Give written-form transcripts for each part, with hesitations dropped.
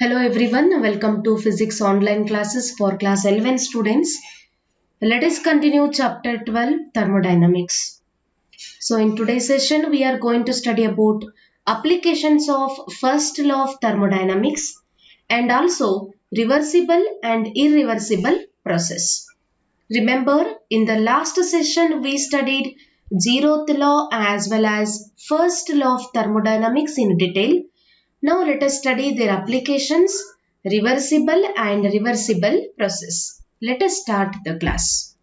Hello everyone, welcome to physics online classes for class 11 students. Let us continue chapter 12 thermodynamics. So in today's session we are going to study about applications of first law of thermodynamics and also reversible and irreversible process. Remember in the last session we studied zeroth law as well as first law of thermodynamics in detail. Now let us study their applications, reversible and reversible process. Let us start the class.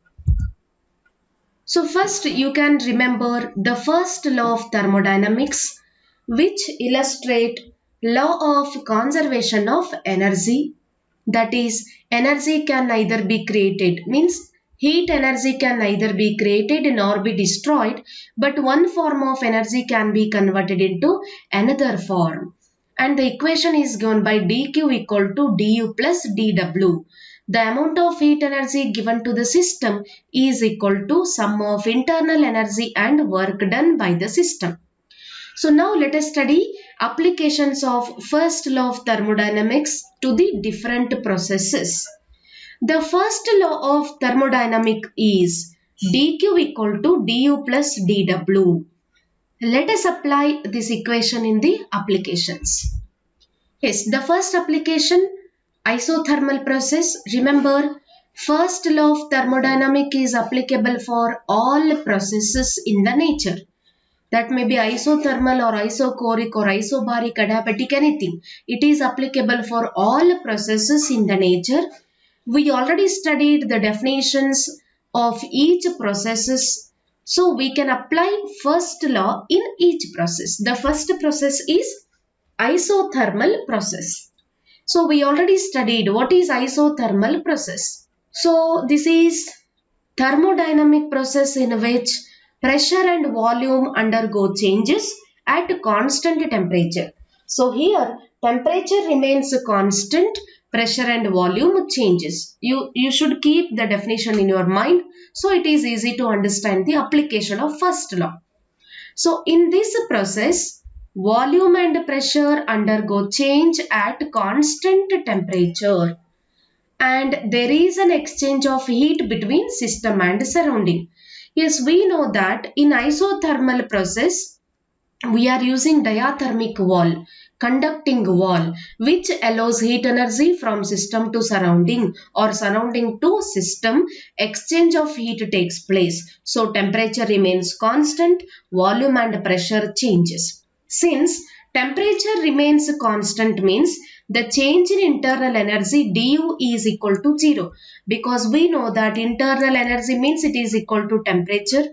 So first you can remember the first law of thermodynamics which illustrate law of conservation of energy. That is, energy can neither be created, means heat energy can neither be created nor be destroyed, but one form of energy can be converted into another form. And the equation is given by dq equal to du plus dw. The amount of heat energy given to the system is equal to sum of internal energy and work done by the system. So now let us study applications of first law of thermodynamics to the different processes. The first law of thermodynamics is dq equal to du plus dw. Let us apply this equation in the applications. Yes, the first application, isothermal process. Remember, first law of thermodynamics is applicable for all processes in the nature. That may be isothermal or isochoric or isobaric, adiabatic, anything. It is applicable for all processes in the nature. We already studied the definitions of each processes. So we can apply first law in each process. The first process is isothermal process. So we already studied what is isothermal process. So this is thermodynamic process in which pressure and volume undergo changes at constant temperature. So here temperature remains constant, pressure and volume changes. You should keep the definition in your mind so it is easy to understand the application of first law. So in this process, volume and pressure undergo change at constant temperature and there is an exchange of heat between system and surrounding. Yes, we know that in isothermal process, we are using diathermic wall, conducting wall, which allows heat energy from system to surrounding or surrounding to system. Exchange of heat takes place. So temperature remains constant, volume and pressure changes. Since temperature remains constant means the change in internal energy du is equal to 0 because we know that internal energy means it is equal to temperature.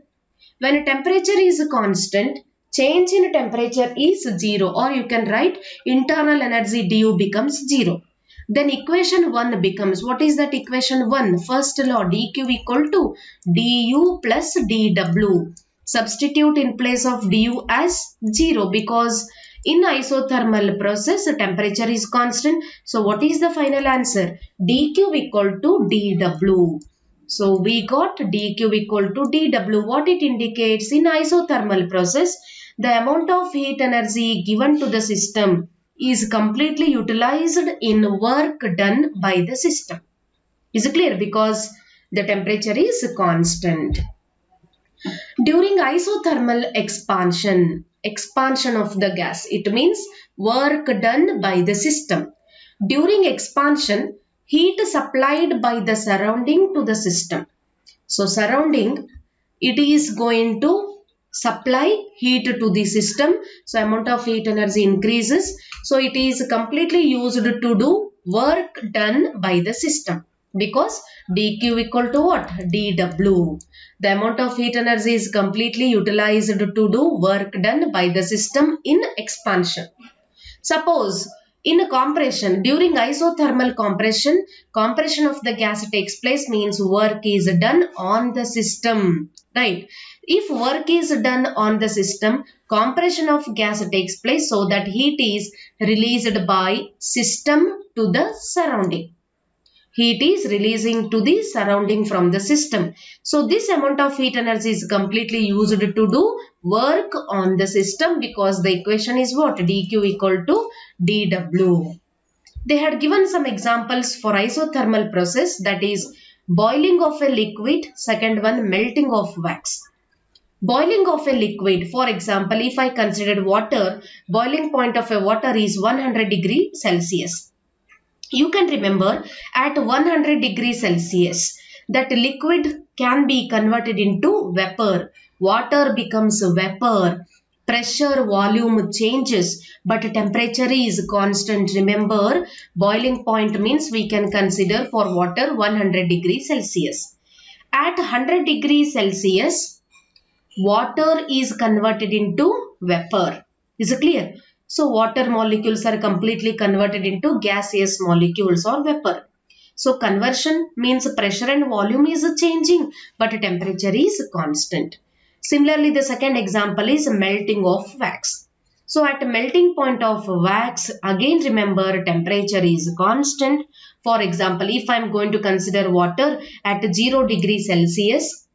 When temperature is constant, change in temperature is 0 or you can write internal energy du becomes 0. Then equation 1 becomes, what is that equation 1? First law dq equal to du plus dw. Substitute in place of du as 0 because in isothermal process temperature is constant. So what is the final answer? dq equal to dw. So we got dq equal to dw. What it indicates? In isothermal process, the amount of heat energy given to the system is completely utilized in work done by the system. Is it clear? Because the temperature is constant. During isothermal expansion of the gas, it means work done by the system. During expansion, heat supplied by the surrounding to the system. So surrounding, it is going to supply heat to the system. So amount of heat energy increases. So it is completely used to do work done by the system because dq equal to what? dw. The amount of heat energy is completely utilized to do work done by the system in expansion. Suppose in a compression, during isothermal compression of the gas takes place means work is done on the system, right? If work is done on the system, compression of gas takes place so that heat is released by system to the surrounding. Heat is releasing to the surrounding from the system. So this amount of heat energy is completely used to do work on the system because the equation is what? dq equal to dw. They had given some examples for isothermal process, that is boiling of a liquid, second one melting of wax. Boiling of a liquid, for example, if I considered water, boiling point of a water is 100 degree Celsius. You can remember at 100 degrees Celsius that liquid can be converted into vapor. Water becomes vapor. Pressure, volume changes, but temperature is constant. Remember, boiling point means we can consider for water 100 degrees Celsius. At 100 degrees Celsius, water is converted into vapor. Is it clear? So water molecules are completely converted into gaseous molecules or vapor. So conversion means pressure and volume is changing, but temperature is constant. Similarly, the second example is melting of wax. So at melting point of wax, again remember temperature is constant. For example, if I am going to consider water at 0 degrees Celsius,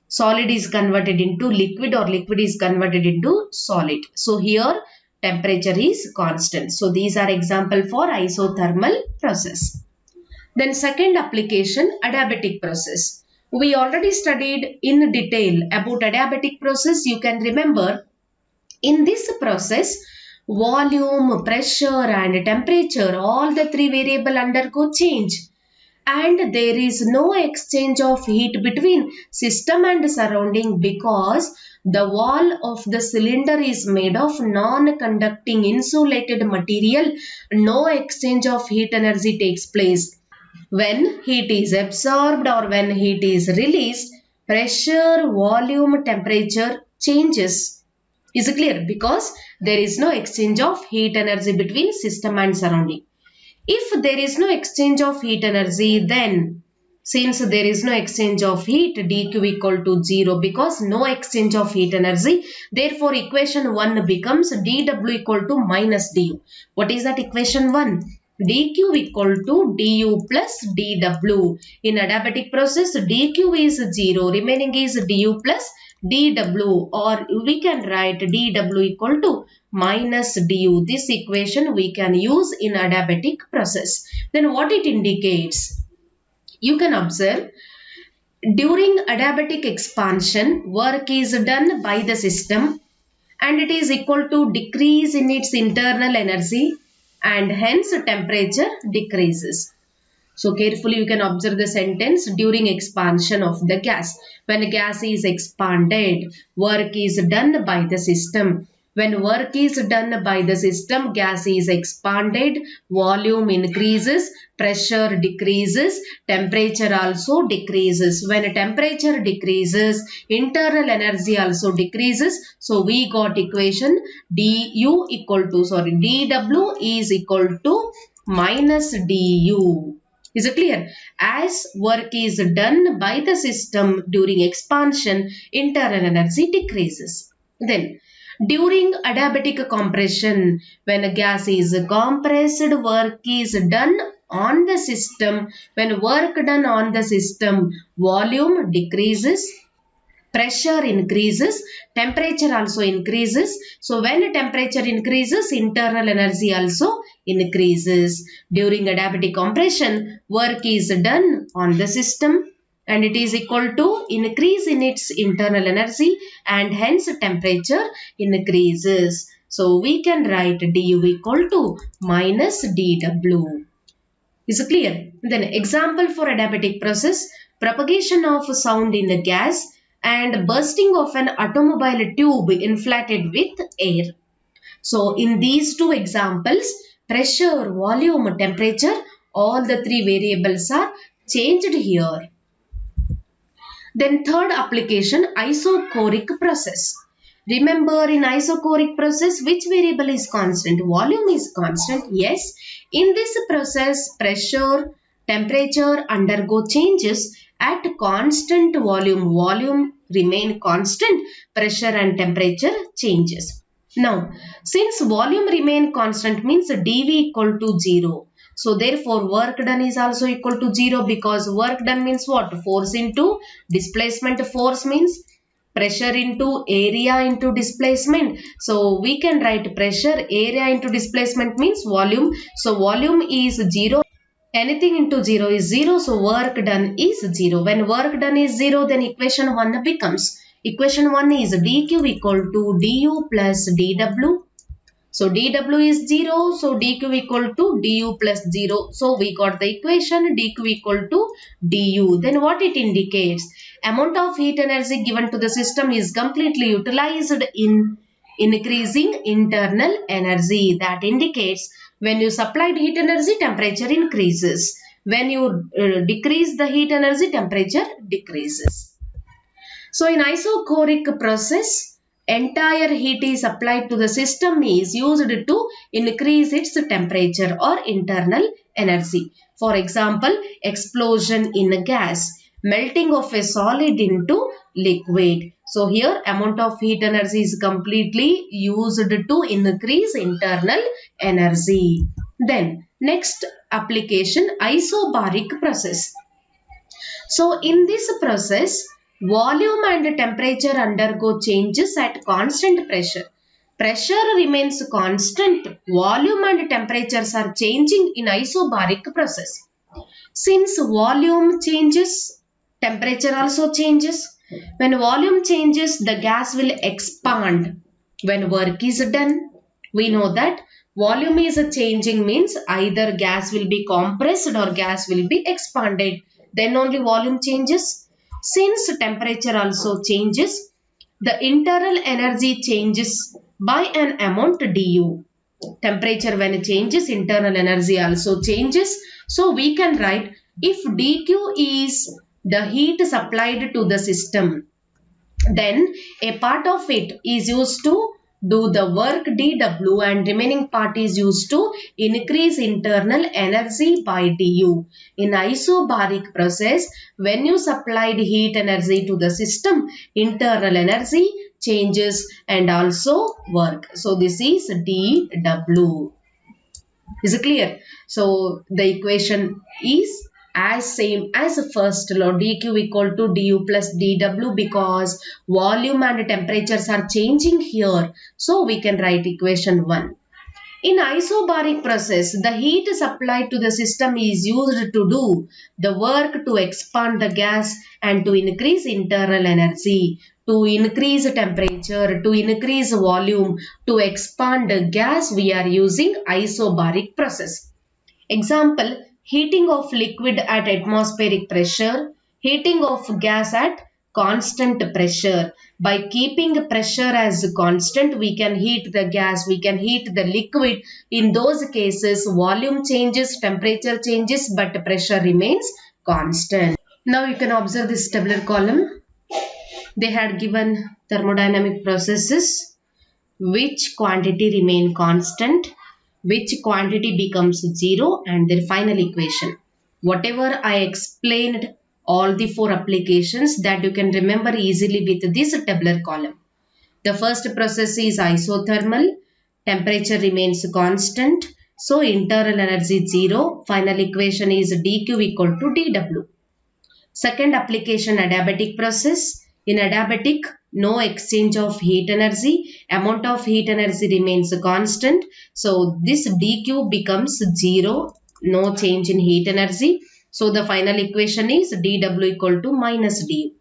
solid is converted into liquid or liquid is converted into solid. So here temperature is constant. So these are example for isothermal process. Then second application, adiabatic process. We already studied in detail about adiabatic process. You can remember in this process, volume, pressure and temperature, all the three variables undergo change. And there is no exchange of heat between system and surrounding because the wall of the cylinder is made of non-conducting insulated material. No exchange of heat energy takes place. When heat is absorbed or when heat is released, pressure, volume, temperature changes. Is it clear? Because there is no exchange of heat energy between system and surrounding. If there is no exchange of heat energy, then since there is no exchange of heat, dq equal to 0 because no exchange of heat energy. Therefore, equation 1 becomes dw equal to minus du. What is that equation 1? dq equal to du plus dw. In adiabatic process, dq is 0, remaining is du plus dw, or we can write dw equal to minus du. This equation we can use in adiabatic process. Then what it indicates? You can observe during adiabatic expansion, work is done by the system and it is equal to decrease in its internal energy and hence temperature decreases. So carefully you can observe the sentence during expansion of the gas. When gas is expanded, work is done by the system. When work is done by the system, gas is expanded, volume increases, pressure decreases, temperature also decreases. When temperature decreases, internal energy also decreases. So we got equation dw is equal to minus du. Is it clear? As work is done by the system during expansion, internal energy decreases. Then, during adiabatic compression, when a gas is compressed, work is done on the system. When work done on the system, volume decreases, pressure increases, temperature also increases. So when temperature increases, internal energy also increases. During adiabatic compression, work is done on the system and it is equal to increase in its internal energy and hence temperature increases. So we can write du equal to minus dw. Is it clear? Then example for adiabatic process, propagation of sound in the gas and bursting of an automobile tube inflated with air. So in these two examples, pressure, volume, temperature, all the three variables are changed here. Then third application, isochoric process. Remember in isochoric process, which variable is constant? Volume is constant. Yes. In this process, pressure, temperature undergo changes at constant volume. Volume remain constant, pressure and temperature changes. Now, since volume remain constant means dV equal to 0. So therefore work done is also equal to 0 because work done means what? Force into displacement force means pressure into area into displacement. So we can write pressure area into displacement means volume. So volume is 0. Anything into 0 is 0. So work done is 0. When work done is 0, then equation 1 becomes. Equation 1 is dq equal to du plus dw. So dw is 0. So dq equal to du plus 0. So we got the equation dq equal to du. Then what it indicates? Amount of heat energy given to the system is completely utilized in increasing internal energy. That indicates when you supplied heat energy, temperature increases. When you decrease the heat energy, temperature decreases. So in isochoric process, entire heat is applied to the system is used to increase its temperature or internal energy. For example, explosion in a gas, melting of a solid into liquid. So here amount of heat energy is completely used to increase internal energy. Then next application, isobaric process. So in this process, volume and temperature undergo changes at constant pressure. Pressure remains constant. Volume and temperatures are changing in isobaric process. Since volume changes, temperature also changes. When volume changes, the gas will expand. When work is done, we know that volume is changing means either gas will be compressed or gas will be expanded. Then only volume changes. Since temperature also changes, the internal energy changes by an amount du. Temperature when it changes, internal energy also changes. So we can write if dq is the heat supplied to the system, then a part of it is used to do the work dw and remaining part is used to increase internal energy by du. In isobaric process, when you supplied heat energy to the system, internal energy changes and also work. So this is dw. Is it clear? So the equation is as same as the first law, dq equal to du plus dw, because volume and temperatures are changing here. So we can write equation 1. In isobaric process, the heat supplied to the system is used to do the work to expand the gas and to increase internal energy, to increase temperature, to increase volume, to expand the gas. We are using isobaric process. Example, heating of liquid at atmospheric pressure, heating of gas at constant pressure. By keeping pressure as constant, we can heat the gas, we can heat the liquid. In those cases, volume changes, temperature changes, but pressure remains constant. Now you can observe this tabular column. They had given thermodynamic processes, which quantity remain constant, which quantity becomes 0, and their final equation. Whatever I explained, all the 4 applications that you can remember easily with this tabular column. The first process is isothermal. Temperature remains constant. So internal energy 0. Final equation is dq equal to dw. Second application, adiabatic process. In adiabatic, no exchange of heat energy. Amount of heat energy remains constant. So this dq becomes 0. No change in heat energy. So the final equation is dw equal to minus du.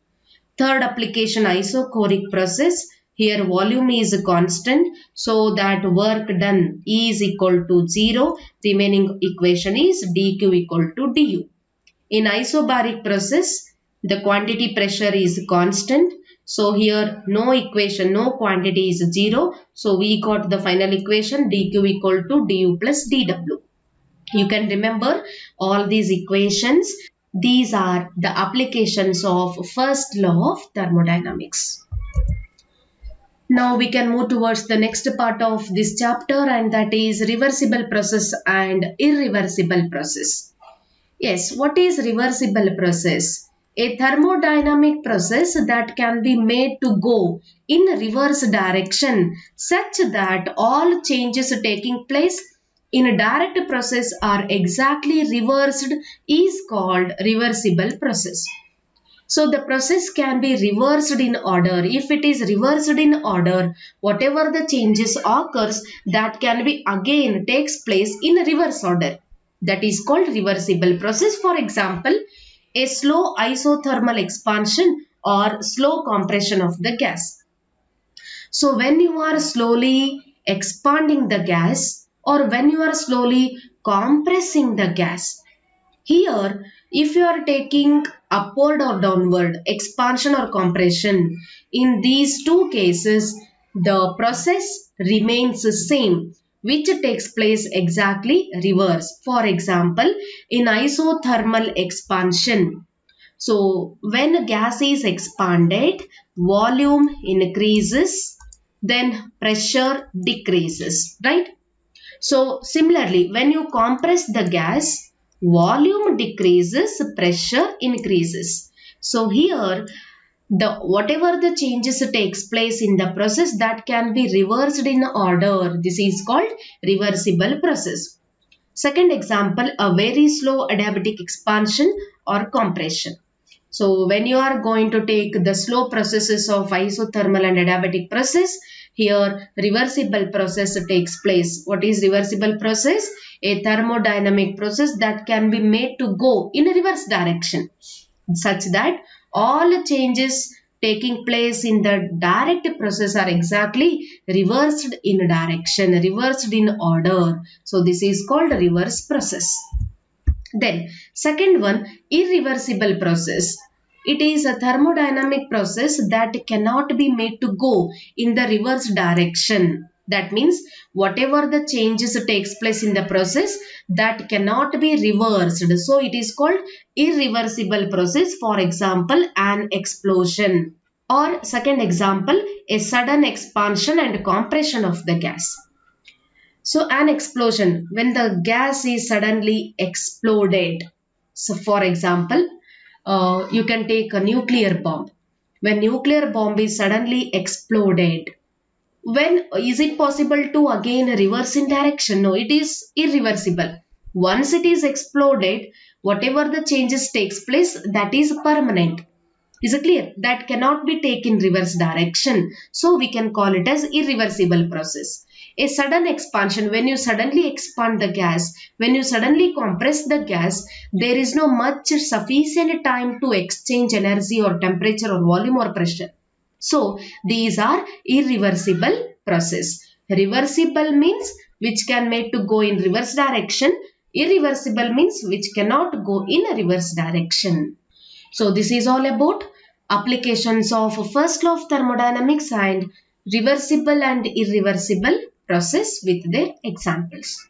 Third application, isochoric process. Here volume is constant. So that work done is equal to 0. Remaining equation is dq equal to du. In isobaric process, the quantity pressure is constant. So here no equation, no quantity is 0. So we got the final equation dq equal to du plus dw. You can remember all these equations. These are the applications of first law of thermodynamics. Now we can move towards the next part of this chapter, and that is reversible process and irreversible process. Yes, what is reversible process? A thermodynamic process that can be made to go in reverse direction such that all changes taking place in a direct process are exactly reversed is called reversible process. So the process can be reversed in order. If it is reversed in order, whatever the changes occurs, that can be again takes place in reverse order. That is called reversible process. For example, a slow isothermal expansion or slow compression of the gas. So when you are slowly expanding the gas or when you are slowly compressing the gas, here if you are taking upward or downward, expansion or compression, in these two cases the process remains the same, which takes place exactly reverse. For example, in isothermal expansion, so when gas is expanded, volume increases, then pressure decreases, right? So similarly, when you compress the gas, volume decreases, pressure increases. So here, whatever the changes takes place in the process, that can be reversed in order. This is called reversible process. Second example, a very slow adiabatic expansion or compression. So when you are going to take the slow processes of isothermal and adiabatic process, here reversible process takes place. What is reversible process? A thermodynamic process that can be made to go in a reverse direction, such that all changes taking place in the direct process are exactly reversed in direction, reversed in order. So this is called reverse process. Then second one, irreversible process. It is a thermodynamic process that cannot be made to go in the reverse direction. That means whatever the changes takes place in the process, that cannot be reversed. So it is called irreversible process. For example, an explosion. Or second example, a sudden expansion and compression of the gas. So an explosion, when the gas is suddenly exploded. So for example, you can take a nuclear bomb. When nuclear bomb is suddenly exploded, when is it possible to again reverse in direction? No, it is irreversible. Once it is exploded, whatever the changes takes place, that is permanent. Is it clear? That cannot be taken in reverse direction. So we can call it as irreversible process. A sudden expansion, when you suddenly expand the gas, when you suddenly compress the gas, there is no much sufficient time to exchange energy or temperature or volume or pressure. So these are irreversible process. Reversible means which can made to go in reverse direction. Irreversible means which cannot go in a reverse direction. So this is all about applications of first law of thermodynamics and reversible and irreversible process with their examples.